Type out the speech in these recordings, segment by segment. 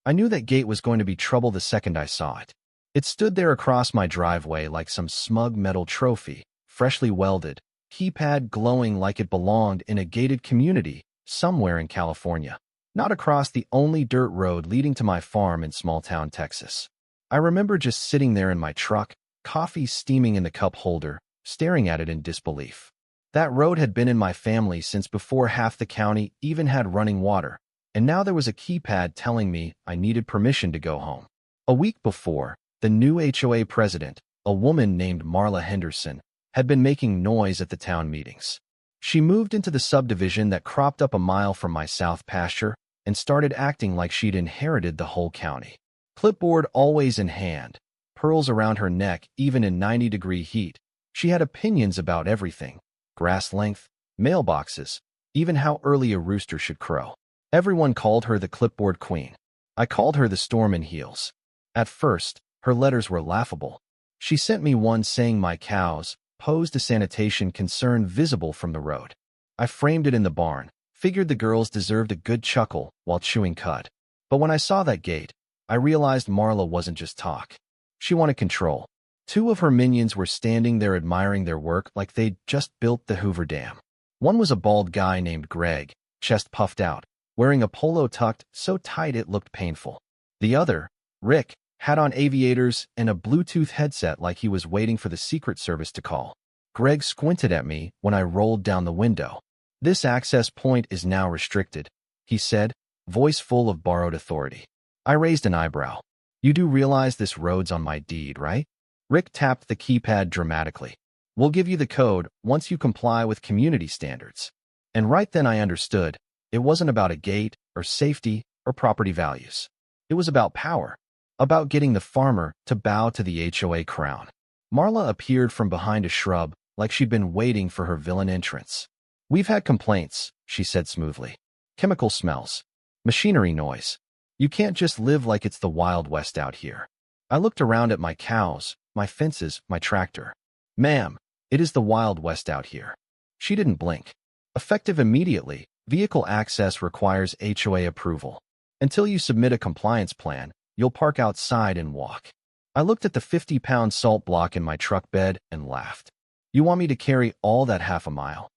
I knew that gate was going to be trouble the second I saw it. It stood there across my driveway like some smug metal trophy, freshly welded, keypad glowing like it belonged in a gated community somewhere in California, not across the only dirt road leading to my farm in small-town Texas. I remember just sitting there in my truck, coffee steaming in the cup holder, staring at it in disbelief. That road had been in my family since before half the county even had running water, and now there was a keypad telling me I needed permission to go home. A week before, the new HOA president, a woman named Marla Henderson, had been making noise at the town meetings. She moved into the subdivision that cropped up a mile from my south pasture and started acting like she'd inherited the whole county. Clipboard always in hand, pearls around her neck even in 90-degree heat, she had opinions about everything: grass length, mailboxes, even how early a rooster should crow. Everyone called her the clipboard queen. I called her the storm in heels. At first, her letters were laughable. She sent me one saying my cows posed a sanitation concern visible from the road. I framed it in the barn, figured the girls deserved a good chuckle while chewing cud. But when I saw that gate, I realized Marla wasn't just talk. She wanted control. Two of her minions were standing there admiring their work like they'd just built the Hoover Dam. One was a bald guy named Greg, chest puffed out, wearing a polo tucked so tight it looked painful. The other, Rick, had on aviators and a Bluetooth headset like he was waiting for the Secret Service to call. Greg squinted at me when I rolled down the window. "This access point is now restricted," he said, voice full of borrowed authority. I raised an eyebrow. "You do realize this road's on my deed, right?" Rick tapped the keypad dramatically. "We'll give you the code once you comply with community standards." And right then I understood. It wasn't about a gate, or safety, or property values. It was about power. About getting the farmer to bow to the HOA crown. Marla appeared from behind a shrub like she'd been waiting for her villain entrance. "We've had complaints," she said smoothly. "Chemical smells. Machinery noise. You can't just live like it's the Wild West out here." I looked around at my cows, my fences, my tractor. "Ma'am, it is the Wild West out here." She didn't blink. "Effective immediately, vehicle access requires HOA approval. Until you submit a compliance plan, you'll park outside and walk." I looked at the 50-pound salt block in my truck bed and laughed. "You want me to carry all that half a mile?"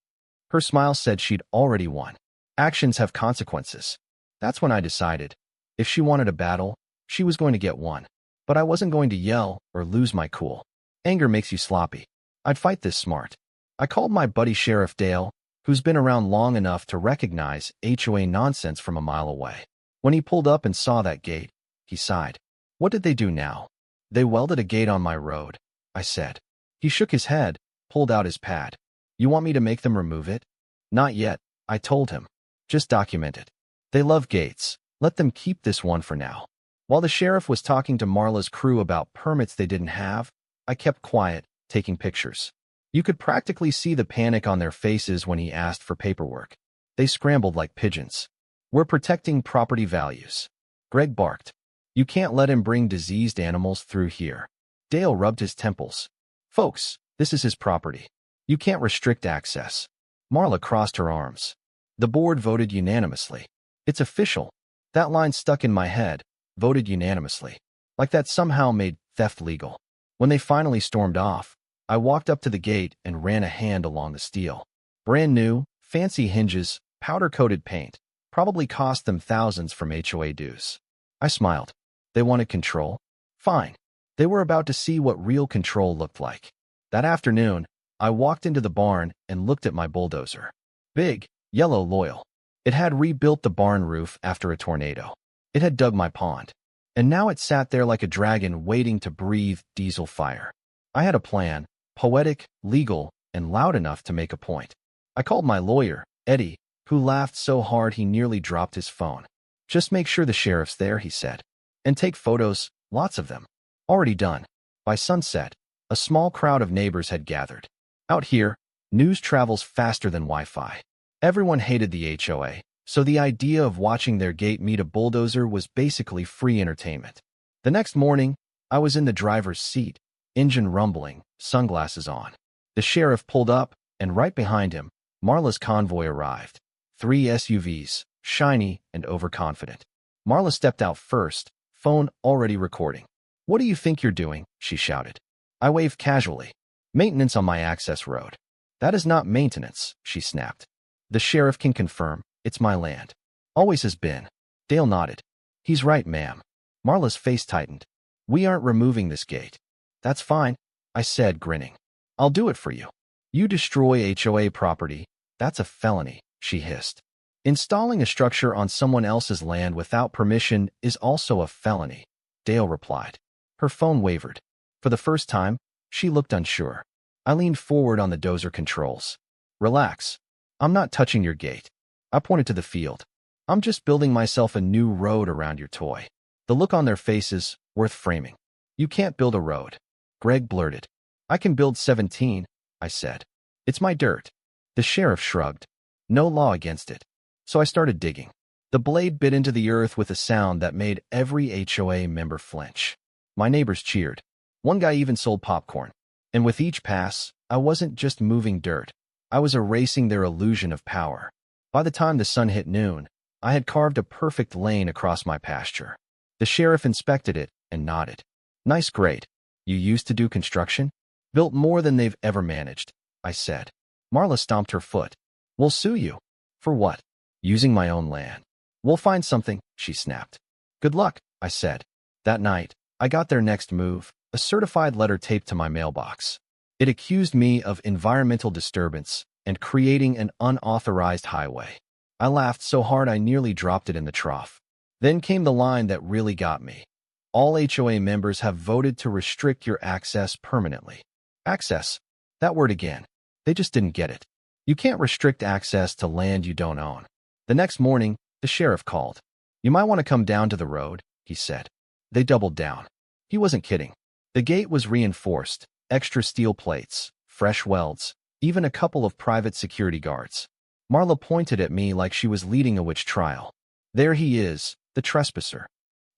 Her smile said she'd already won. Actions have consequences. That's when I decided. If she wanted a battle, she was going to get one. But I wasn't going to yell or lose my cool. Anger makes you sloppy. I'd fight this smart. I called my buddy Sheriff Dale, who's been around long enough to recognize HOA nonsense from a mile away. When he pulled up and saw that gate, he sighed. "What did they do now?" "They welded a gate on my road," I said. He shook his head, pulled out his pad. "You want me to make them remove it?" "Not yet," I told him. "Just document it. They love gates. Let them keep this one for now." While the sheriff was talking to Marla's crew about permits they didn't have, I kept quiet, taking pictures. You could practically see the panic on their faces when he asked for paperwork. They scrambled like pigeons. "We're protecting property values." Greg barked. "You can't let him bring diseased animals through here." Dale rubbed his temples. "Folks, this is his property. You can't restrict access." Marla crossed her arms. The board voted unanimously. It's official. That line stuck in my head. Voted unanimously. Like that somehow made theft legal. When they finally stormed off, I walked up to the gate and ran a hand along the steel. Brand new, fancy hinges, powder-coated paint. Probably cost them thousands from HOA dues. I smiled. They wanted control? Fine. They were about to see what real control looked like. That afternoon, I walked into the barn and looked at my bulldozer. Big, yellow, loyal. It had rebuilt the barn roof after a tornado. It had dug my pond. And now it sat there like a dragon waiting to breathe diesel fire. I had a plan, poetic, legal, and loud enough to make a point. I called my lawyer, Eddie, who laughed so hard he nearly dropped his phone. "Just make sure the sheriff's there," he said. "And take photos, lots of them." Already done. By sunset, a small crowd of neighbors had gathered. Out here, news travels faster than Wi-Fi. Everyone hated the HOA, so the idea of watching their gate meet a bulldozer was basically free entertainment. The next morning, I was in the driver's seat, engine rumbling, sunglasses on. The sheriff pulled up, and right behind him, Marla's convoy arrived. 3 SUVs, shiny and overconfident. Marla stepped out first, phone already recording. "What do you think you're doing?" she shouted. I waved casually. "Maintenance on my access road." "That is not maintenance," she snapped. "The sheriff can confirm, it's my land. Always has been." Dale nodded. "He's right, ma'am." Marla's face tightened. "We aren't removing this gate." "That's fine," I said, grinning. "I'll do it for you." "You destroy HOA property. That's a felony," she hissed. "Installing a structure on someone else's land without permission is also a felony," Dale replied. Her phone wavered. For the first time, she looked unsure. I leaned forward on the dozer controls. "Relax. I'm not touching your gate." I pointed to the field. "I'm just building myself a new road around your toy." The look on their faces, worth framing. "You can't build a road," Greg blurted. "I can build 17, I said. "It's my dirt." The sheriff shrugged. "No law against it." So I started digging. The blade bit into the earth with a sound that made every HOA member flinch. My neighbors cheered. One guy even sold popcorn. And with each pass, I wasn't just moving dirt. I was erasing their illusion of power. By the time the sun hit noon, I had carved a perfect lane across my pasture. The sheriff inspected it and nodded. "Nice grade. You used to do construction?" "Built more than they've ever managed," I said. Marla stomped her foot. "We'll sue you." "For what?" "Using my own land." "We'll find something," she snapped. "Good luck," I said. That night, I got their next move, a certified letter taped to my mailbox. It accused me of environmental disturbance and creating an unauthorized highway. I laughed so hard I nearly dropped it in the trough. Then came the line that really got me. "All HOA members have voted to restrict your access permanently." Access. That word again. They just didn't get it. You can't restrict access to land you don't own. The next morning, the sheriff called. "You might want to come down to the road," he said. They doubled down. He wasn't kidding. The gate was reinforced, extra steel plates, fresh welds, even a couple of private security guards. Marla pointed at me like she was leading a witch trial. "There he is, the trespasser."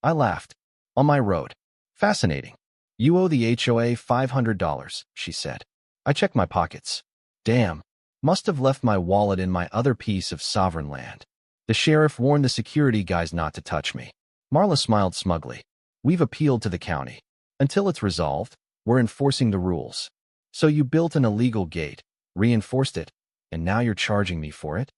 I laughed. "On my road." "Fascinating. You owe the HOA $500, she said. I checked my pockets. Damn. Must have left my wallet in my other piece of sovereign land. The sheriff warned the security guys not to touch me. Marla smiled smugly. "We've appealed to the county. Until it's resolved, we're enforcing the rules." "So you built an illegal gate, reinforced it, and now you're charging me for it?"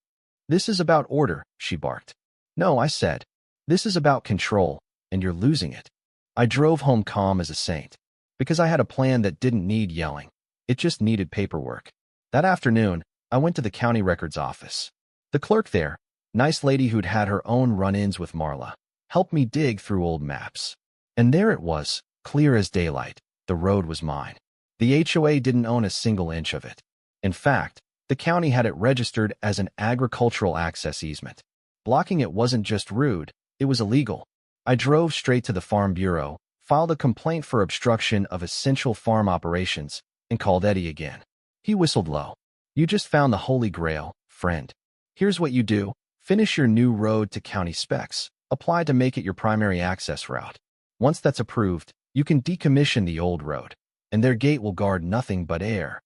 "This is about order," she barked. "No," I said. "This is about control, and you're losing it." I drove home calm as a saint. Because I had a plan that didn't need yelling. It just needed paperwork. That afternoon, I went to the county records office. The clerk there, nice lady who'd had her own run-ins with Marla, helped me dig through old maps. And there it was, clear as daylight. The road was mine. The HOA didn't own a single inch of it. In fact, the county had it registered as an agricultural access easement. Blocking it wasn't just rude, it was illegal. I drove straight to the Farm Bureau, filed a complaint for obstruction of essential farm operations, and called Eddie again. He whistled low. "You just found the holy grail, friend. Here's what you do. Finish your new road to county specs. Apply to make it your primary access route. Once that's approved, you can decommission the old road, and their gate will guard nothing but air."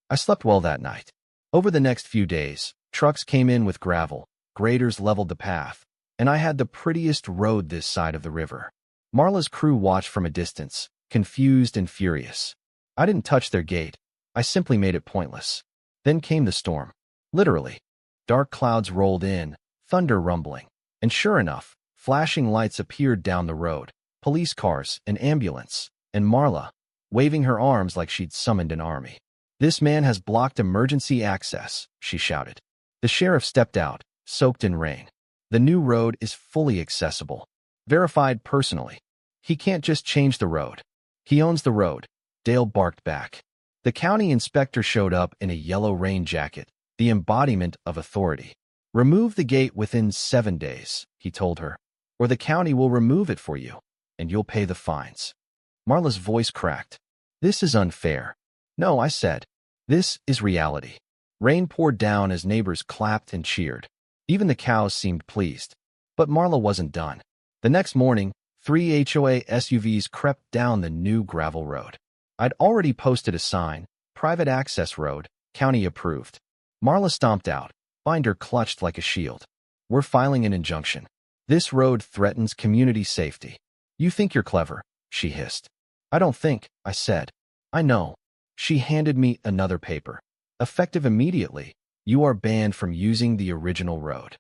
I slept well that night. Over the next few days, trucks came in with gravel, graders leveled the path, and I had the prettiest road this side of the river. Marla's crew watched from a distance, confused and furious. I didn't touch their gate. I simply made it pointless. Then came the storm. Literally. Dark clouds rolled in, thunder rumbling, and sure enough, flashing lights appeared down the road, police cars, an ambulance, and Marla, waving her arms like she'd summoned an army. "This man has blocked emergency access," she shouted. The sheriff stepped out, soaked in rain. "The new road is fully accessible. Verified personally. He can't just change the road. He owns the road," Dale barked back. The county inspector showed up in a yellow rain jacket, the embodiment of authority. "Remove the gate within 7 days," he told her, "or the county will remove it for you, and you'll pay the fines." Marla's voice cracked. "This is unfair." "No," I said. "This is reality." Rain poured down as neighbors clapped and cheered. Even the cows seemed pleased. But Marla wasn't done. The next morning, 3 HOA SUVs crept down the new gravel road. I'd already posted a sign, "Private access road, county approved." Marla stomped out, binder clutched like a shield. "We're filing an injunction." This road threatens community safety. You think you're clever, she hissed. I don't think, I said. I know. She handed me another paper. Effective immediately. You are banned from using the original road.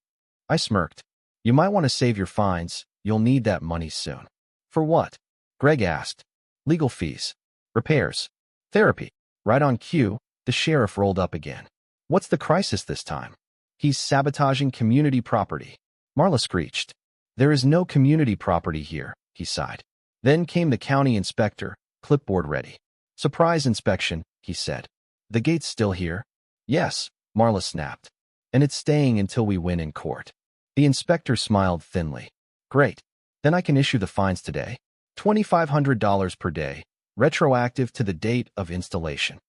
I smirked. You might want to save your fines. You'll need that money soon. For what? Greg asked. Legal fees. Repairs. Therapy. Right on cue, the sheriff rolled up again. What's the crisis this time? He's sabotaging community property. Marla screeched. There is no community property here, he sighed. Then came the county inspector, clipboard ready. Surprise inspection, he said. The gate's still here? Yes, Marla snapped. And it's staying until we win in court. The inspector smiled thinly. Great. Then I can issue the fines today. $2,500 per day, retroactive to the date of installation.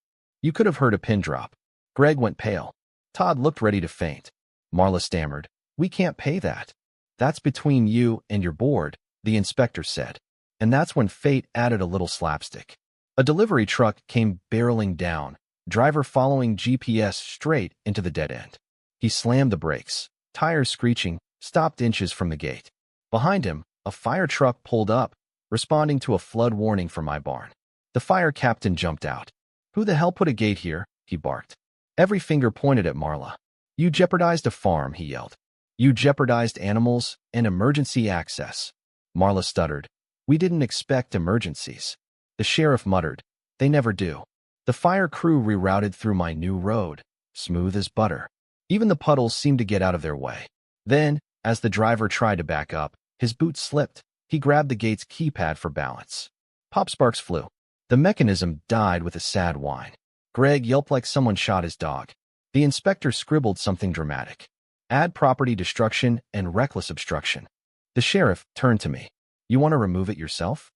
You could have heard a pin drop. Greg went pale. Todd looked ready to faint. Marla stammered. We can't pay that. That's between you and your board, the inspector said. And that's when fate added a little slapstick. A delivery truck came barreling down, driver following GPS straight into the dead end. He slammed the brakes, tires screeching, stopped inches from the gate. Behind him, a fire truck pulled up, responding to a flood warning from my barn. The fire captain jumped out. Who the hell put a gate here? He barked. Every finger pointed at Marla. You jeopardized a farm, he yelled. You jeopardized animals and emergency access. Marla stuttered. We didn't expect emergencies. The sheriff muttered. They never do. The fire crew rerouted through my new road, smooth as butter. Even the puddles seemed to get out of their way. Then, as the driver tried to back up, his boot slipped. He grabbed the gate's keypad for balance. Pop sparks flew. The mechanism died with a sad whine. Greg yelped like someone shot his dog. The inspector scribbled something dramatic. Add property destruction and reckless obstruction. The sheriff turned to me. You want to remove it yourself?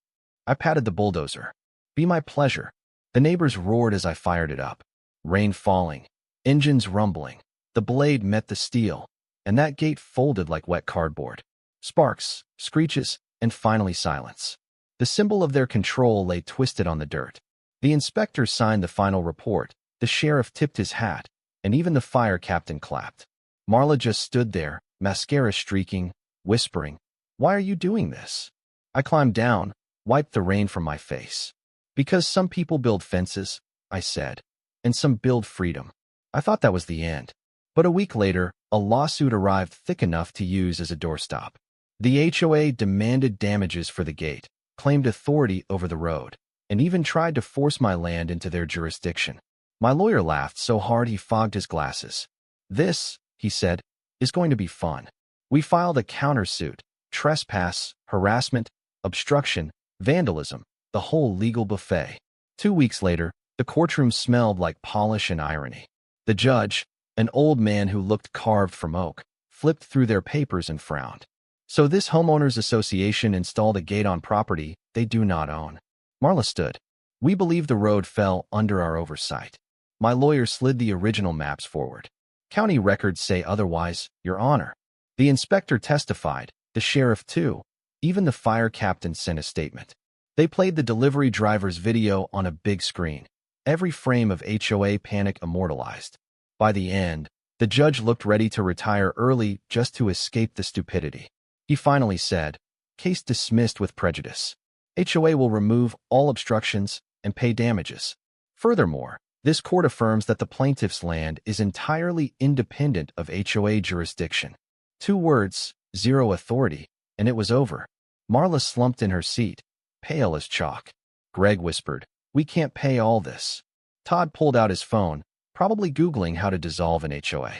I patted the bulldozer. Be my pleasure. The neighbors roared as I fired it up. Rain falling, engines rumbling. The blade met the steel, and that gate folded like wet cardboard. Sparks, screeches, and finally silence. The symbol of their control lay twisted on the dirt. The inspector signed the final report. The sheriff tipped his hat, and even the fire captain clapped. Marla just stood there, mascara streaking, whispering, Why are you doing this? I climbed down, wiped the rain from my face. Because some people build fences, I said, and some build freedom. I thought that was the end. But a week later, a lawsuit arrived thick enough to use as a doorstop. The HOA demanded damages for the gate, claimed authority over the road, and even tried to force my land into their jurisdiction. My lawyer laughed so hard he fogged his glasses. This, he said, is going to be fun. We filed a countersuit, trespass, harassment, obstruction, vandalism, the whole legal buffet. 2 weeks later, the courtroom smelled like polish and irony. The judge, an old man who looked carved from oak, flipped through their papers and frowned. So this homeowners association installed a gate on property they do not own. Marla stood. We believe the road fell under our oversight. My lawyer slid the original maps forward. County records say otherwise, Your Honor. The inspector testified, the sheriff too. Even the fire captain sent a statement. They played the delivery driver's video on a big screen, every frame of HOA panic immortalized. By the end, the judge looked ready to retire early just to escape the stupidity. He finally said, Case dismissed with prejudice. HOA will remove all obstructions and pay damages. Furthermore, this court affirms that the plaintiff's land is entirely independent of HOA jurisdiction. 2 words, zero authority, and it was over. Marla slumped in her seat, pale as chalk. Greg whispered, We can't pay all this. Todd pulled out his phone, probably Googling how to dissolve an HOA.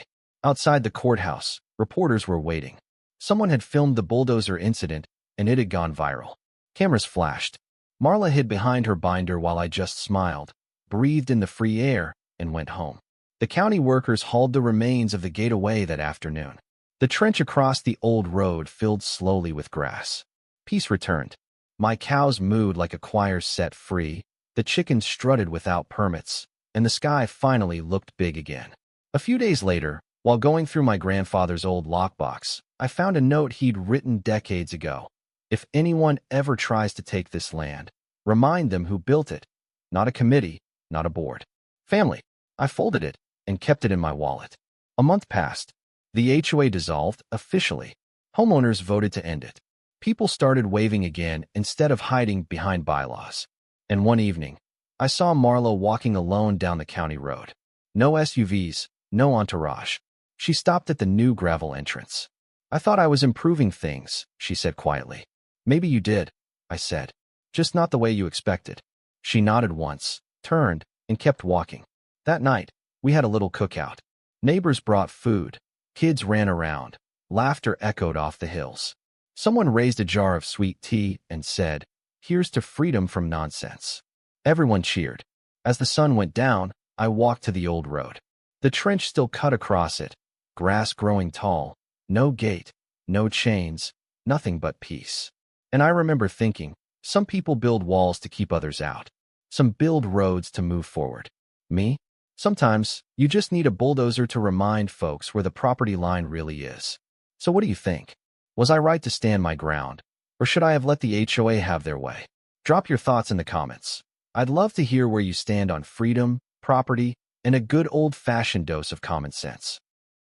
Outside the courthouse, reporters were waiting. Someone had filmed the bulldozer incident, and it had gone viral. Cameras flashed. Marla hid behind her binder while I just smiled, breathed in the free air, and went home. The county workers hauled the remains of the gate away that afternoon. The trench across the old road filled slowly with grass. Peace returned. My cows mooed like a choir set free, the chickens strutted without permits, and the sky finally looked big again. A few days later, while going through my grandfather's old lockbox, I found a note he'd written decades ago. If anyone ever tries to take this land, remind them who built it. Not a committee, not a board. Family. I folded it and kept it in my wallet. A month passed. The HOA dissolved officially. Homeowners voted to end it. People started waving again instead of hiding behind bylaws. And one evening, I saw Marlo walking alone down the county road. No SUVs, no entourage. She stopped at the new gravel entrance. I thought I was improving things, she said quietly. Maybe you did, I said. Just not the way you expected. She nodded once, turned, and kept walking. That night, we had a little cookout. Neighbors brought food. Kids ran around. Laughter echoed off the hills. Someone raised a jar of sweet tea and said, "Here's to freedom from nonsense." Everyone cheered. As the sun went down, I walked to the old road. The trench still cut across it, grass growing tall, no gate, no chains, nothing but peace. And I remember thinking, some people build walls to keep others out. Some build roads to move forward. Me? Sometimes, you just need a bulldozer to remind folks where the property line really is. So what do you think? Was I right to stand my ground? Or should I have let the HOA have their way? Drop your thoughts in the comments. I'd love to hear where you stand on freedom, property, and a good old-fashioned dose of common sense.